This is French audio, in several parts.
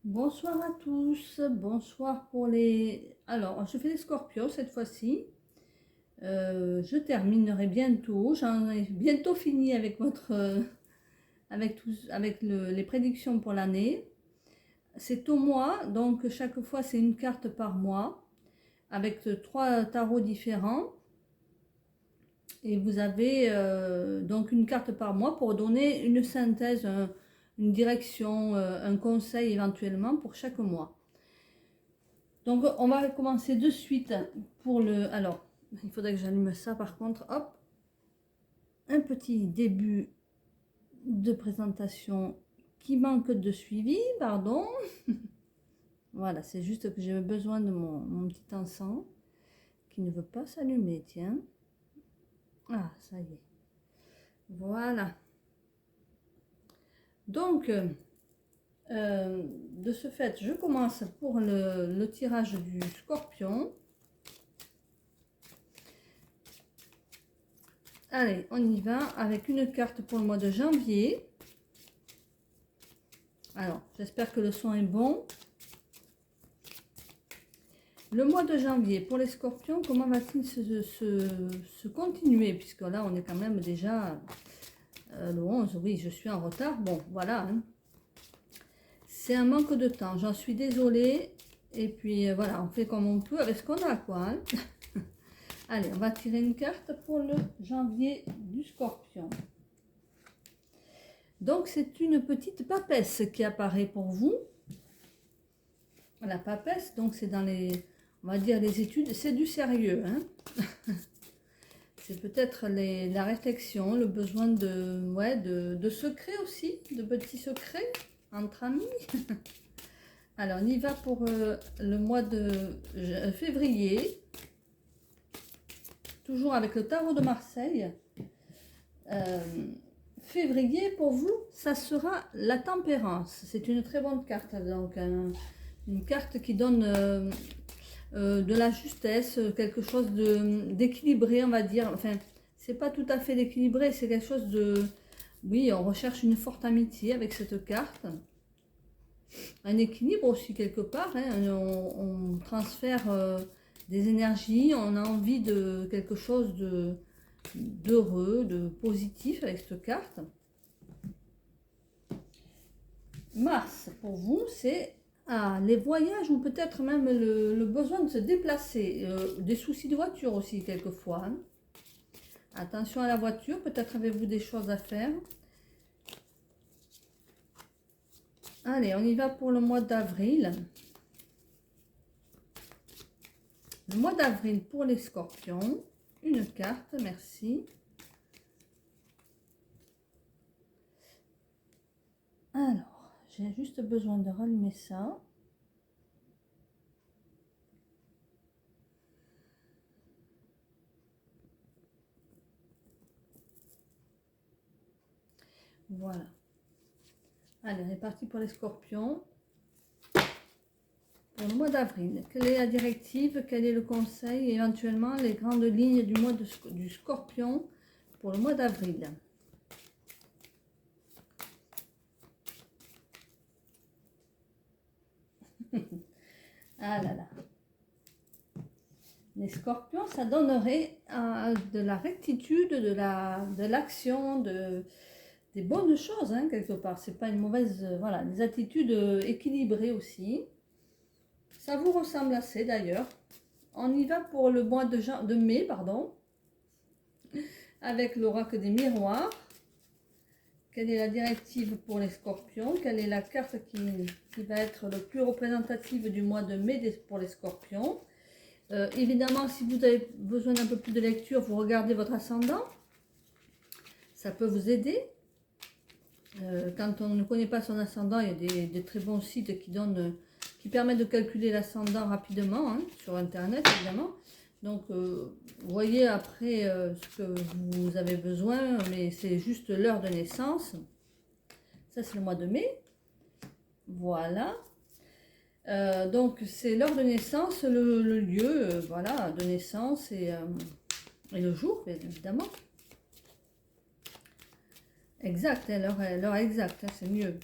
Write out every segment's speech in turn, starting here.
Bonsoir à tous, bonsoir pour les... Alors, je fais les scorpions cette fois-ci. Je terminerai bientôt, j'en ai bientôt fini avec les prédictions pour l'année. C'est au mois, donc chaque fois c'est une carte par mois, avec 3 tarots différents. Et vous avez donc une carte par mois pour donner une synthèse, une direction, un conseil éventuellement pour chaque mois. Donc on va commencer de suite pour le... Alors, il faudrait que j'allume ça par contre. Hop, un petit début de présentation qui manque de suivi, pardon. Voilà, c'est juste que j'ai besoin de mon petit encens qui ne veut pas s'allumer, tiens. Ah, ça y est. Voilà. Donc, de ce fait, je commence pour le tirage du scorpion. Allez, on y va avec une carte pour le mois de janvier. Alors, j'espère que le son est bon. Le mois de janvier, pour les scorpions, comment va-t-il se continuer? Puisque là, on est quand même déjà le 11. Oui, je suis en retard. Bon, voilà. Hein. C'est un manque de temps. J'en suis désolée. Et puis, voilà, on fait comme on peut avec ce qu'on a, quoi. Hein. Allez, on va tirer une carte pour le janvier du scorpion. Donc, c'est une petite papesse qui apparaît pour vous. La papesse, donc c'est dans les, on va dire les études, c'est du sérieux. Hein. C'est peut-être la réflexion, le besoin de secrets aussi, de petits secrets entre amis. Alors, on y va pour le mois de février. Toujours avec le tarot de Marseille. Février, pour vous, ça sera la tempérance. C'est une très bonne carte. Donc, une carte qui donne de la justesse, quelque chose d'équilibré, on va dire. Enfin, c'est pas tout à fait d'équilibré, c'est quelque chose de... Oui, on recherche une forte amitié avec cette carte. Un équilibre aussi, quelque part. Hein. On transfère des énergies, on a envie de quelque chose d'heureux, de positif avec cette carte. Mars, pour vous, c'est les voyages ou peut-être même le besoin de se déplacer. Des soucis de voiture aussi, quelquefois. Hein. Attention à la voiture, peut-être avez-vous des choses à faire. Allez, on y va pour le mois d'avril. Le mois d'avril pour les scorpions. Une carte, merci. Alors, j'ai juste besoin de rallumer ça. Voilà. Allez, on est parti pour les scorpions. Pour le mois d'avril, quelle est la directive? Quel est le conseil? Éventuellement, les grandes lignes du mois du scorpion pour le mois d'avril. Ah là là. Les scorpions, ça donnerait de la rectitude, de l'action, des bonnes choses, hein, quelque part. C'est pas une mauvaise... voilà, des attitudes équilibrées aussi. Ça vous ressemble assez d'ailleurs. On y va pour le mois de mai, pardon. Avec l'oracle des miroirs. Quelle est la directive pour les scorpions? Quelle est la carte qui va être le plus représentative du mois de mai pour les scorpions? Évidemment, si vous avez besoin d'un peu plus de lecture, vous regardez votre ascendant. Ça peut vous aider. Quand on ne connaît pas son ascendant, il y a des très bons sites qui permettent de calculer l'ascendant rapidement, hein, sur Internet évidemment. Donc, voyez après ce que vous avez besoin, mais c'est juste l'heure de naissance. Ça, c'est le mois de mai. Voilà. Donc, c'est l'heure de naissance, le lieu voilà, de naissance et le jour, bien évidemment. Exact, hein, l'heure exacte, hein, c'est mieux.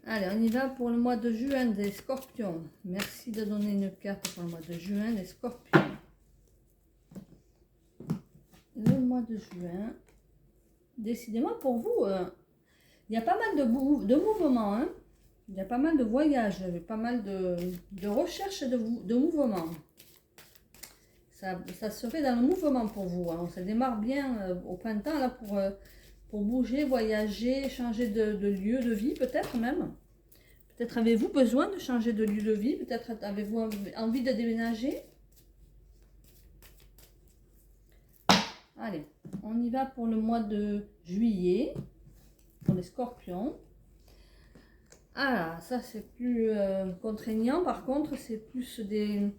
Allez, on y va pour le mois de juin des scorpions. Merci de donner une carte pour le mois de juin des scorpions. Le mois de juin. Décidément, pour vous, il y a pas mal de mouvements. Hein. Il y a pas mal de voyages, pas mal de recherches de mouvements. Ça serait dans le mouvement pour vous. Hein. Ça démarre bien au printemps là, pour bouger, voyager, changer de lieu de vie peut-être même. Peut-être avez-vous besoin de changer de lieu de vie, peut-être avez-vous envie de déménager. Allez, on y va pour le mois de juillet, pour les scorpions. Ah, ça c'est plus contraignant, par contre c'est plus des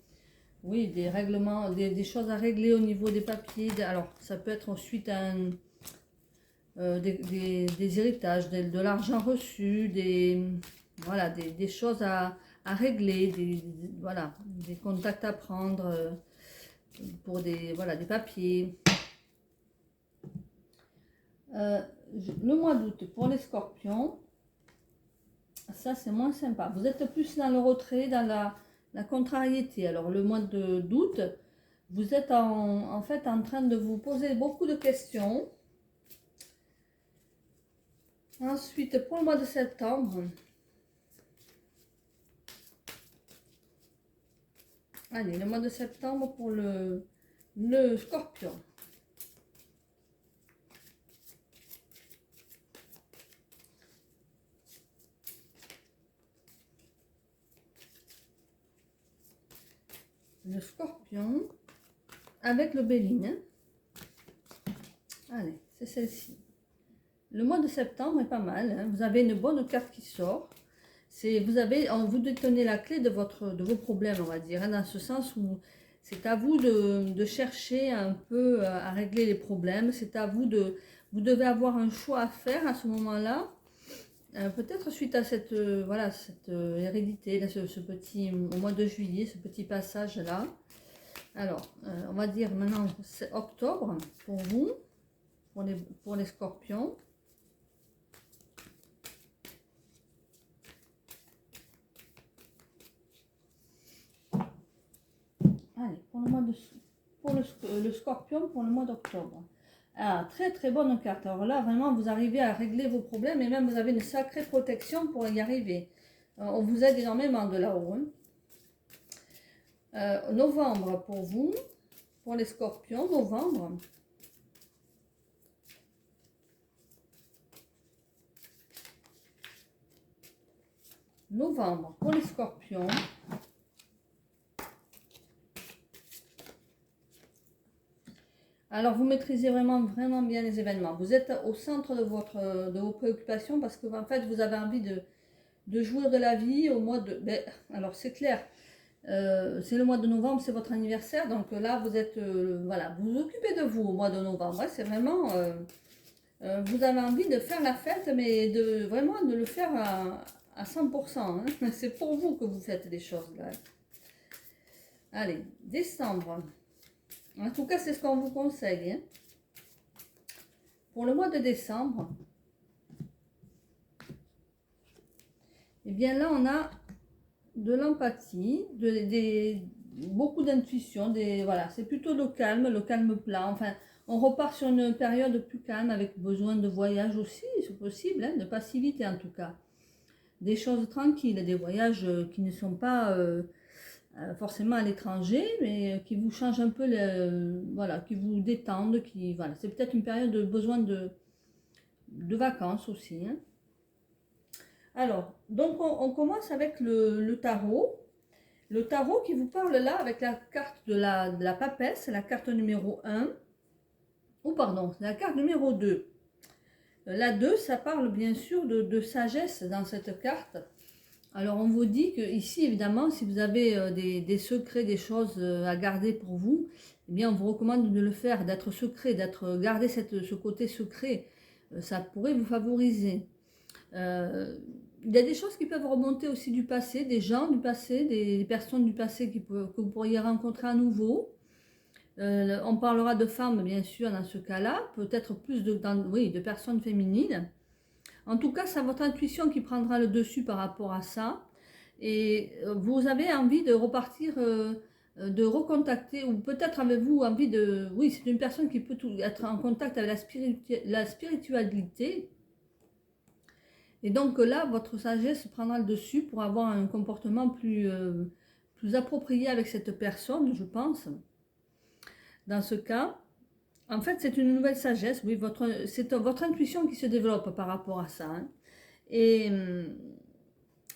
règlements, des choses à régler au niveau des papiers. Alors, ça peut être ensuite des héritages, de l'argent reçu, voilà, des choses à régler, voilà, des contacts à prendre pour des papiers. Le mois d'août, pour les scorpions, ça c'est moins sympa. Vous êtes plus dans le retrait, dans la contrariété. Alors, le mois d'août, vous êtes en fait en train de vous poser beaucoup de questions. Ensuite, pour le mois de septembre, allez, le mois de septembre pour le scorpion. Le scorpion avec le béline. Allez, c'est celle-ci. Le mois de septembre est pas mal. Hein. Vous avez une bonne carte qui sort. Vous détenez la clé de vos problèmes, on va dire, hein, dans ce sens où c'est à vous de chercher un peu à régler les problèmes. C'est à vous vous devez avoir un choix à faire à ce moment-là. Peut-être suite à cette hérédité, là, ce petit, au mois de juillet, ce petit passage-là. Alors, on va dire maintenant, c'est octobre pour vous, pour les scorpions. Allez, pour le scorpion, pour le mois d'octobre. Ah, très très bonne carte. Alors là, vraiment, vous arrivez à régler vos problèmes et même vous avez une sacrée protection pour y arriver. On vous aide énormément de là-haut. Hein. Novembre pour vous, pour les scorpions, novembre. Novembre pour les scorpions. Alors, vous maîtrisez vraiment bien les événements. Vous êtes au centre de vos préoccupations parce que, en fait, vous avez envie de jouir de la vie au mois de... alors, c'est clair, c'est le mois de novembre, c'est votre anniversaire. Donc là, vous êtes... voilà, vous vous occupez de vous au mois de novembre. Hein, c'est vraiment... vous avez envie de faire la fête, mais vraiment de le faire à 100%. Hein. C'est pour vous que vous faites des choses, là. Allez, décembre. En tout cas, c'est ce qu'on vous conseille. Hein. Pour le mois de décembre, eh bien là, on a de l'empathie, beaucoup d'intuition. Voilà, c'est plutôt le calme plat. Enfin, on repart sur une période plus calme avec besoin de voyage aussi, c'est possible, hein, de passivité en tout cas. Des choses tranquilles, des voyages qui ne sont pas... forcément à l'étranger, mais qui vous changent un peu, voilà, qui vous détendent, voilà, c'est peut-être une période de besoin de vacances aussi. Hein. Alors, donc on commence avec le tarot. Le tarot qui vous parle là avec la carte de la papesse, la carte numéro 1, ou pardon, la carte numéro 2. La 2, ça parle bien sûr de sagesse dans cette carte. Alors, on vous dit que ici, évidemment, si vous avez des secrets, des choses à garder pour vous, eh bien, on vous recommande de le faire, d'être secret, garder ce côté secret. Ça pourrait vous favoriser. Il y a des choses qui peuvent remonter aussi du passé, des gens du passé, des personnes du passé que vous pourriez rencontrer à nouveau. On parlera de femmes, bien sûr, dans ce cas-là, peut-être plus de personnes féminines. En tout cas, c'est votre intuition qui prendra le dessus par rapport à ça. Et vous avez envie de repartir, de recontacter, ou peut-être avez-vous envie de... Oui, c'est une personne qui peut être en contact avec la spiritualité. Et donc là, votre sagesse prendra le dessus pour avoir un comportement plus approprié avec cette personne, je pense. Dans ce cas, en fait, c'est une nouvelle sagesse. Oui, c'est votre intuition qui se développe par rapport à ça. Hein. Et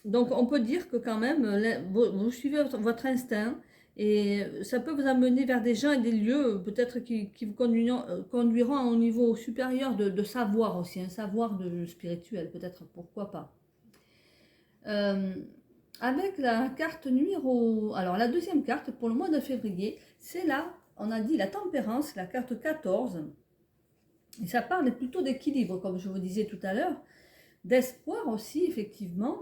donc, on peut dire que quand même, vous suivez votre instinct et ça peut vous amener vers des gens et des lieux peut-être qui vous conduiront à un niveau supérieur de savoir aussi, un savoir spirituel, peut-être, pourquoi pas. Euh, avec la carte numéro... Alors, la deuxième carte pour le mois de février, c'est là, on a dit la tempérance, la carte 14. Et ça parle plutôt d'équilibre, comme je vous disais tout à l'heure, d'espoir aussi, effectivement.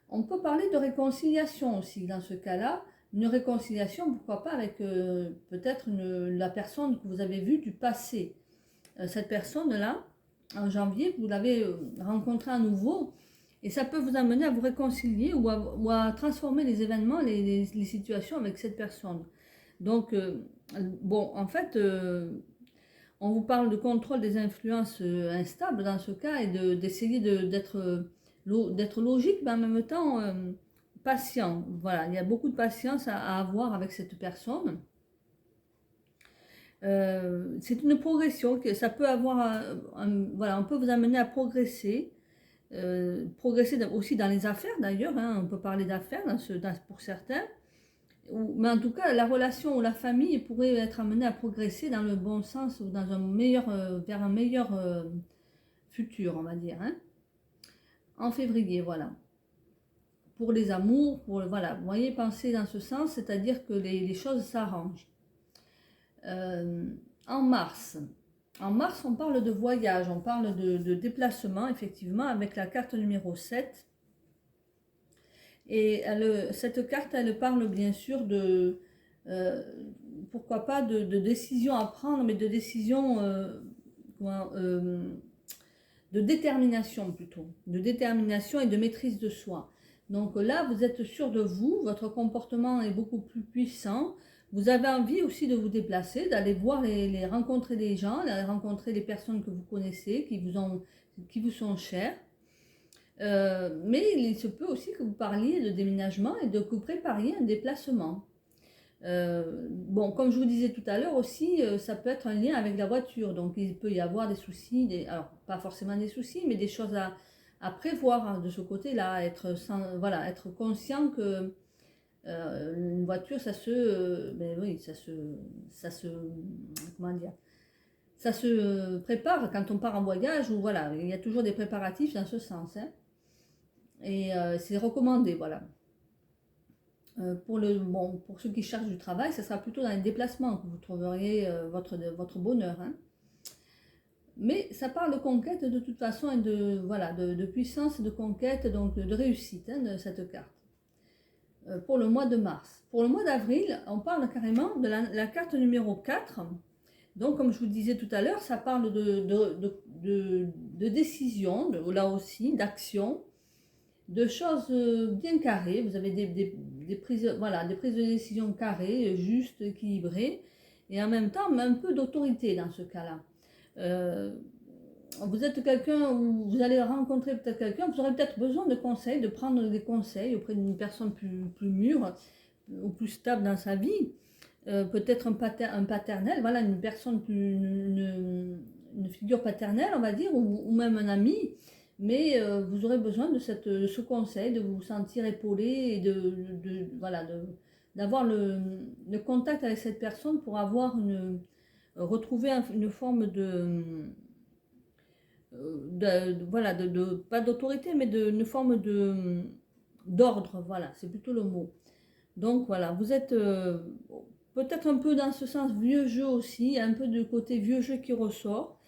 On peut parler de réconciliation aussi dans ce cas-là. Une réconciliation, pourquoi pas, avec peut-être la personne que vous avez vue du passé. Cette personne-là, en janvier, vous l'avez rencontrée à nouveau. Et ça peut vous amener à vous réconcilier ou à transformer les événements, les situations avec cette personne. Donc, bon, en fait, on vous parle de contrôle des influences instables dans ce cas et d'essayer d'être logique, mais en même temps patient. Voilà, il y a beaucoup de patience à avoir avec cette personne. C'est une progression que ça peut avoir, voilà, on peut vous amener à progresser. Progresser aussi dans les affaires d'ailleurs, hein, on peut parler d'affaires pour certains, mais en tout cas la relation ou la famille pourrait être amenée à progresser dans le bon sens ou dans un meilleur, vers un meilleur futur, on va dire, hein, en février, voilà. Pour les amours, voilà, vous voyez, pensez dans ce sens, c'est-à-dire que les choses s'arrangent. En mars, on parle de voyage, on parle de déplacement, effectivement, avec la carte numéro 7. Et cette carte, elle parle bien sûr pourquoi pas, de décisions à prendre, mais de décisions, de détermination plutôt, de détermination et de maîtrise de soi. Donc là, vous êtes sûr de vous, votre comportement est beaucoup plus puissant. Vous avez envie aussi de vous déplacer, d'aller voir, rencontrer des gens, d'aller rencontrer les personnes que vous connaissez, qui vous sont chères. Mais il se peut aussi que vous parliez de déménagement et que vous prépariez un déplacement. Bon, comme je vous disais tout à l'heure aussi, ça peut être un lien avec la voiture. Donc il peut y avoir des soucis, alors pas forcément des soucis, mais des choses à prévoir hein, de ce côté-là, voilà, être conscient que une voiture, ben oui, comment dire, ça se prépare quand on part en voyage, ou voilà, il y a toujours des préparatifs dans ce sens. Hein. Et c'est recommandé, voilà. Pour ceux qui cherchent du travail, ce sera plutôt dans les déplacements que vous trouveriez votre bonheur. Hein. Mais ça parle de conquête de toute façon et de puissance, de conquête, donc de réussite hein, de cette carte. Pour le mois de mars. Pour le mois d'avril, on parle carrément de la carte numéro 4. Donc, comme je vous disais tout à l'heure, ça parle de décision, là aussi, d'action, de choses bien carrées. Vous avez des prises, voilà, des prises de décision carrées, justes, équilibrées, et en même temps, un peu d'autorité dans ce cas-là. Vous êtes quelqu'un où vous allez rencontrer peut-être quelqu'un, vous aurez peut-être besoin de conseils, de prendre des conseils auprès d'une personne plus mûre ou plus stable dans sa vie. Peut-être un paternel, voilà, une personne une figure paternelle, on va dire, ou même un ami. Mais vous aurez besoin de ce conseil, de vous sentir épaulé et voilà, d'avoir le contact avec cette personne pour avoir retrouver une forme voilà, pas d'autorité, mais une forme d'ordre, voilà, c'est plutôt le mot. Donc voilà, vous êtes peut-être un peu dans ce sens vieux jeu aussi, un peu de côté vieux jeu qui ressort,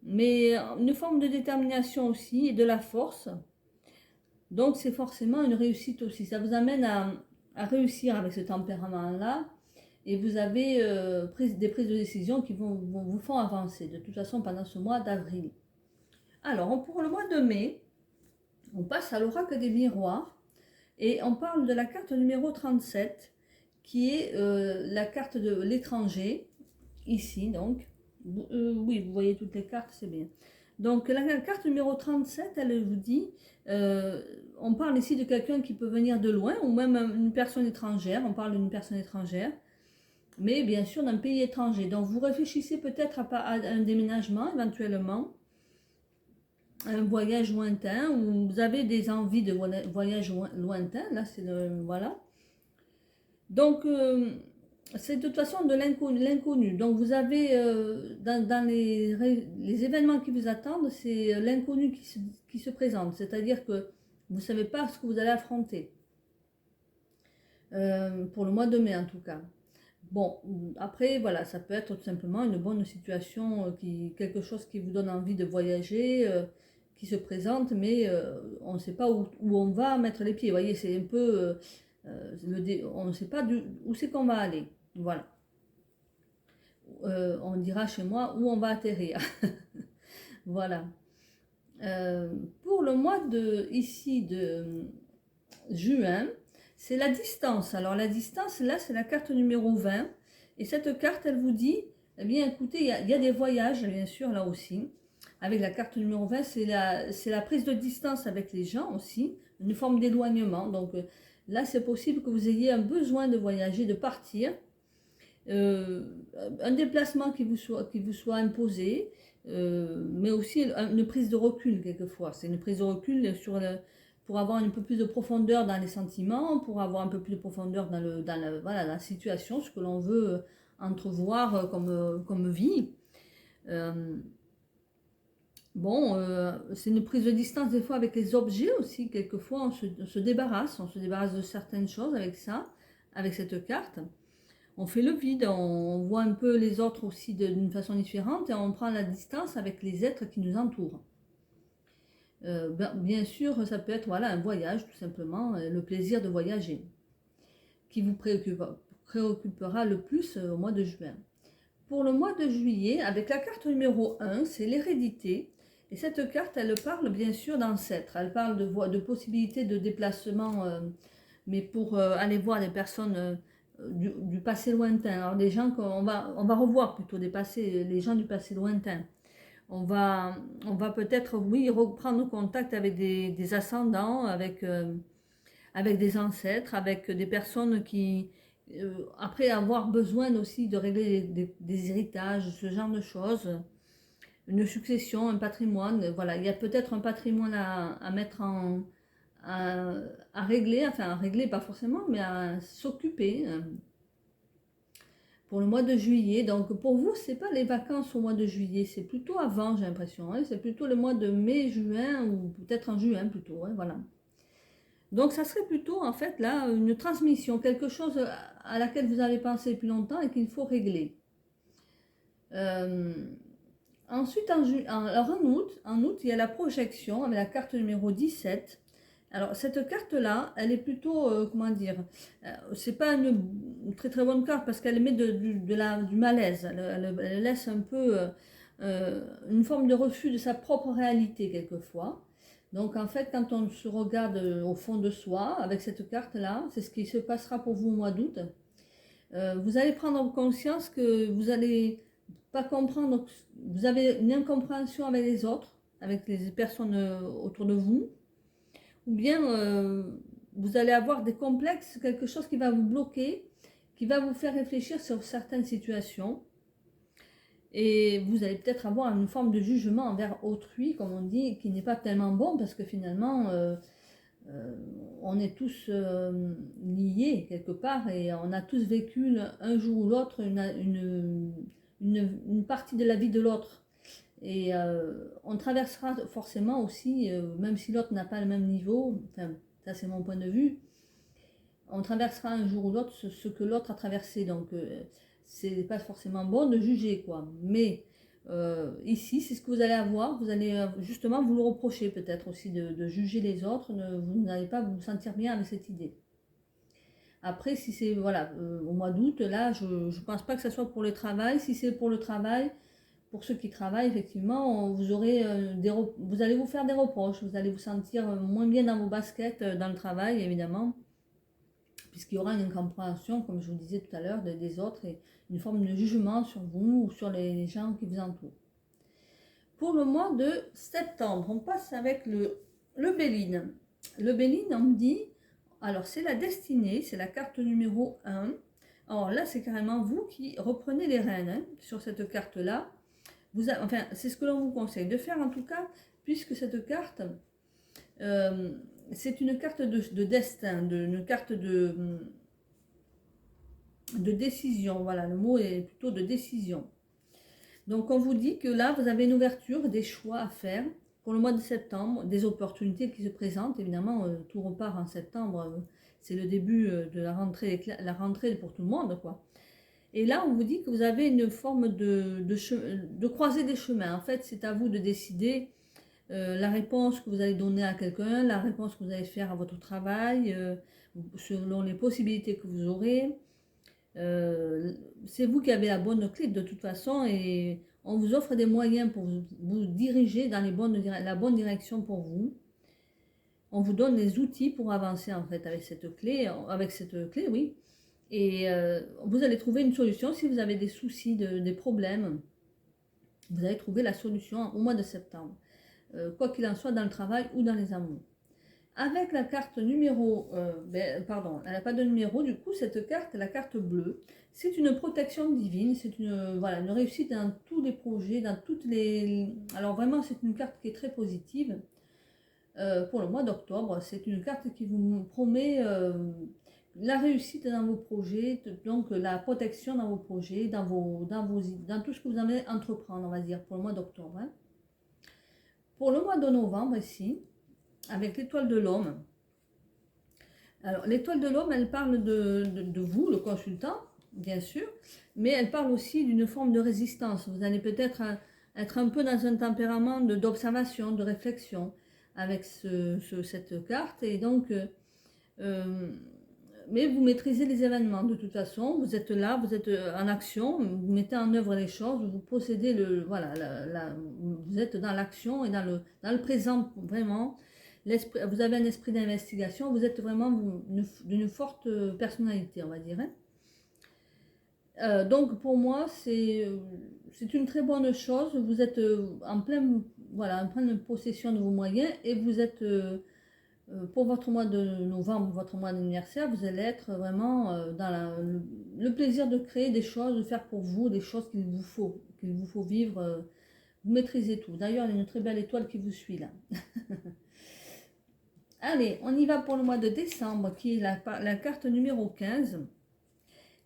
mais une forme de détermination aussi et de la force. Donc c'est forcément une réussite aussi, ça vous amène à réussir avec ce tempérament-là. Et vous avez des prises de décision qui vous font avancer, de toute façon, pendant ce mois d'avril. Alors, pour le mois de mai, on passe à l'oracle des miroirs et on parle de la carte numéro 37 qui est la carte de l'étranger, ici donc. Oui, vous voyez toutes les cartes, c'est bien. Donc la carte numéro 37, elle vous dit, on parle ici de quelqu'un qui peut venir de loin ou même une personne étrangère, on parle d'une personne étrangère, mais bien sûr d'un pays étranger. Donc vous réfléchissez peut-être à un déménagement éventuellement, un voyage lointain, ou vous avez des envies de voyage lointain, là c'est le, voilà. Donc c'est de toute façon de l'inconnu. Donc vous avez dans les événements qui vous attendent, c'est l'inconnu qui se présente. C'est-à-dire que vous ne savez pas ce que vous allez affronter. Pour le mois de mai en tout cas. Bon, après voilà, ça peut être tout simplement une bonne situation, quelque chose qui vous donne envie de voyager, qui se présente, mais on ne sait pas où on va mettre les pieds. Vous voyez, c'est un peu, on ne sait pas où c'est qu'on va aller. Voilà. On dira chez moi où on va atterrir. Voilà. Pour le mois de juin, c'est la distance. Alors la distance, là, c'est la carte numéro 20. Et cette carte, elle vous dit, eh bien, écoutez, il y a des voyages, bien sûr, là aussi. Avec la carte numéro 20, c'est la prise de distance avec les gens aussi, une forme d'éloignement. Donc là, c'est possible que vous ayez un besoin de voyager, de partir. Un déplacement qui vous soit imposé, mais aussi une prise de recul quelquefois. C'est une prise de recul pour avoir un peu plus de profondeur dans les sentiments, pour avoir un peu plus de profondeur voilà, la situation, ce que l'on veut entrevoir comme vie. Bon, c'est une prise de distance des fois avec les objets aussi. Quelquefois, on se débarrasse de certaines choses avec ça, avec cette carte. On fait le vide, on voit un peu les autres aussi d'une façon différente et on prend la distance avec les êtres qui nous entourent. Bien sûr, ça peut être voilà, un voyage tout simplement, le plaisir de voyager, qui vous préoccupera le plus au mois de juin. Pour le mois de juillet, avec la carte numéro 1, c'est l'hérédité. Et cette carte, elle parle bien sûr d'ancêtres, elle parle de possibilités de déplacement, mais pour aller voir des personnes du passé lointain. Alors des gens qu'on va revoir plutôt les gens du passé lointain. On va peut-être, oui, reprendre contact avec des ascendants, avec des ancêtres, avec des personnes qui, après avoir besoin aussi de régler des héritages, ce genre de choses, une succession, un patrimoine, voilà, il y a peut-être un patrimoine à mettre à régler, enfin à régler pas forcément, mais à s'occuper pour le mois de juillet. Donc pour vous, c'est pas les vacances au mois de juillet, c'est plutôt avant, j'ai l'impression, hein, c'est plutôt le mois de mai, juin, ou peut-être en juin plutôt, hein, voilà. Donc ça serait plutôt en fait là une transmission, quelque chose à laquelle vous avez pensé depuis longtemps et qu'il faut régler. Ensuite, en août, il y a la projection avec la carte numéro 17. Alors cette carte-là, elle est plutôt, comment dire, c'est pas une très très bonne carte parce qu'elle met du malaise. Elle laisse un peu une forme de refus de sa propre réalité quelquefois. Donc en fait, quand on se regarde au fond de soi avec cette carte-là, c'est ce qui se passera pour vous au mois d'août. Vous allez prendre conscience que vous allez pas comprendre, vous avez une incompréhension avec les autres, avec les personnes autour de vous, ou bien vous allez avoir des complexes, quelque chose qui va vous bloquer, qui va vous faire réfléchir sur certaines situations. Et vous allez peut-être avoir une forme de jugement envers autrui, comme on dit, qui n'est pas tellement bon, parce que finalement, on est tous liés quelque part, et on a tous vécu un jour ou l'autre une partie de la vie de l'autre. Et on traversera forcément aussi, même si l'autre n'a pas le même niveau, enfin, ça c'est mon point de vue, on traversera un jour ou l'autre ce que l'autre a traversé. Donc c'est pas forcément bon de juger, quoi. Mais ici, c'est ce que vous allez avoir. Vous allez justement vous le reprocher peut-être aussi de juger les autres. Vous n'allez pas vous sentir bien avec cette idée. Après, si c'est voilà, au mois d'août, là, je ne pense pas que ce soit pour le travail. Si c'est pour le travail, pour ceux qui travaillent, effectivement, vous aurez vous allez vous faire des reproches, vous allez vous sentir moins bien dans vos baskets, dans le travail, évidemment, puisqu'il y aura une incompréhension, comme je vous disais tout à l'heure, des autres et une forme de jugement sur vous ou sur les gens qui vous entourent. Pour le mois de septembre, on passe avec le Béline. Le Béline, on me dit, alors c'est la destinée, c'est la carte numéro 1. Alors là, c'est carrément vous qui reprenez les rênes hein, sur cette carte-là. Enfin, c'est ce que l'on vous conseille de faire en tout cas, puisque cette carte, c'est une carte de destin, une carte de décision. Voilà, le mot est plutôt de décision. Donc on vous dit que là, vous avez une ouverture, des choix à faire pour le mois de septembre, des opportunités qui se présentent. Évidemment, tout repart en septembre, c'est le début de la rentrée pour tout le monde, quoi. Et là, on vous dit que vous avez une forme de croiser des chemins. En fait, c'est à vous de décider la réponse que vous allez donner à quelqu'un, la réponse que vous allez faire à votre travail, selon les possibilités que vous aurez. C'est vous qui avez la bonne clé de toute façon et on vous offre des moyens pour vous diriger dans la bonne direction pour vous. On vous donne les outils pour avancer en fait avec cette clé, oui. Et vous allez trouver une solution si vous avez des soucis, des problèmes. Vous allez trouver la solution au mois de septembre, quoi qu'il en soit dans le travail ou dans les amours. Avec la carte numéro, pardon, elle n'a pas de numéro, du coup cette carte, la carte bleue, c'est une protection divine, c'est voilà, une réussite dans tous les projets, dans toutes les... Alors vraiment c'est une carte qui est très positive pour le mois d'octobre, c'est une carte qui vous promet la réussite dans vos projets, donc la protection dans vos projets, dans tout ce que vous allez entreprendre, on va dire, pour le mois d'octobre. Hein. Pour le mois de novembre ici, avec l'étoile de l'homme. Alors, l'étoile de l'homme, elle parle de vous, le consultant, bien sûr, mais elle parle aussi d'une forme de résistance. Vous allez peut-être être un peu dans un tempérament d'observation, de réflexion avec cette carte. Et donc, mais vous maîtrisez les événements de toute façon. Vous êtes là, vous êtes en action, vous mettez en œuvre les choses, vous possédez vous êtes dans l'action et dans le présent vraiment. Vous avez un esprit d'investigation, vous êtes vraiment d'une forte personnalité, on va dire. Hein. Donc pour moi, c'est une très bonne chose. Vous êtes en pleine possession de vos moyens et vous êtes, pour votre mois de novembre, votre mois d'anniversaire, vous allez être vraiment dans le plaisir de créer des choses, de faire pour vous des choses qu'il vous faut vivre. Vous maîtrisez tout. D'ailleurs, il y a une très belle étoile qui vous suit là. Allez, on y va pour le mois de décembre, qui est la carte numéro 15.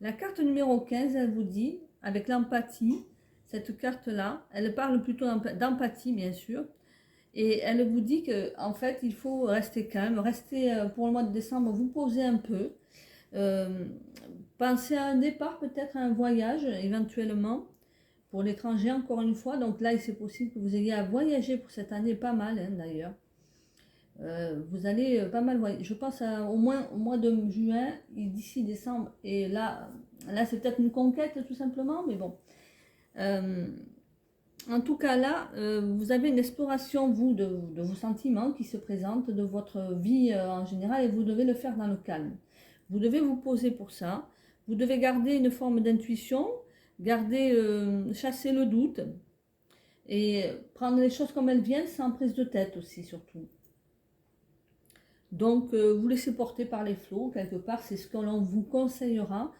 La carte numéro 15, elle vous dit, avec l'empathie, cette carte-là, elle parle plutôt d'empathie, bien sûr. Et elle vous dit qu'en fait, il faut rester calme, pour le mois de décembre, vous poser un peu. Pensez à un départ, peut-être à un voyage, éventuellement, pour l'étranger, encore une fois. Donc là, c'est possible que vous ayez à voyager pour cette année, pas mal hein, d'ailleurs. Vous allez pas mal voyager. Je pense au moins au mois de juin, d'ici décembre. Et là c'est peut-être une conquête tout simplement, mais bon. En tout cas là, vous avez une exploration, vous, de vos sentiments qui se présentent, de votre vie en général, et vous devez le faire dans le calme. Vous devez vous poser pour ça. Vous devez garder une forme d'intuition, chasser le doute, et prendre les choses comme elles viennent sans prise de tête aussi, surtout. Donc, vous laissez porter par les flots, quelque part, c'est ce que l'on vous conseillera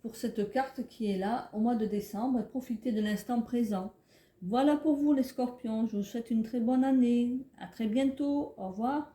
pour cette carte qui est là au mois de décembre. Et profitez de l'instant présent. Voilà pour vous les scorpions, je vous souhaite une très bonne année. À très bientôt, au revoir.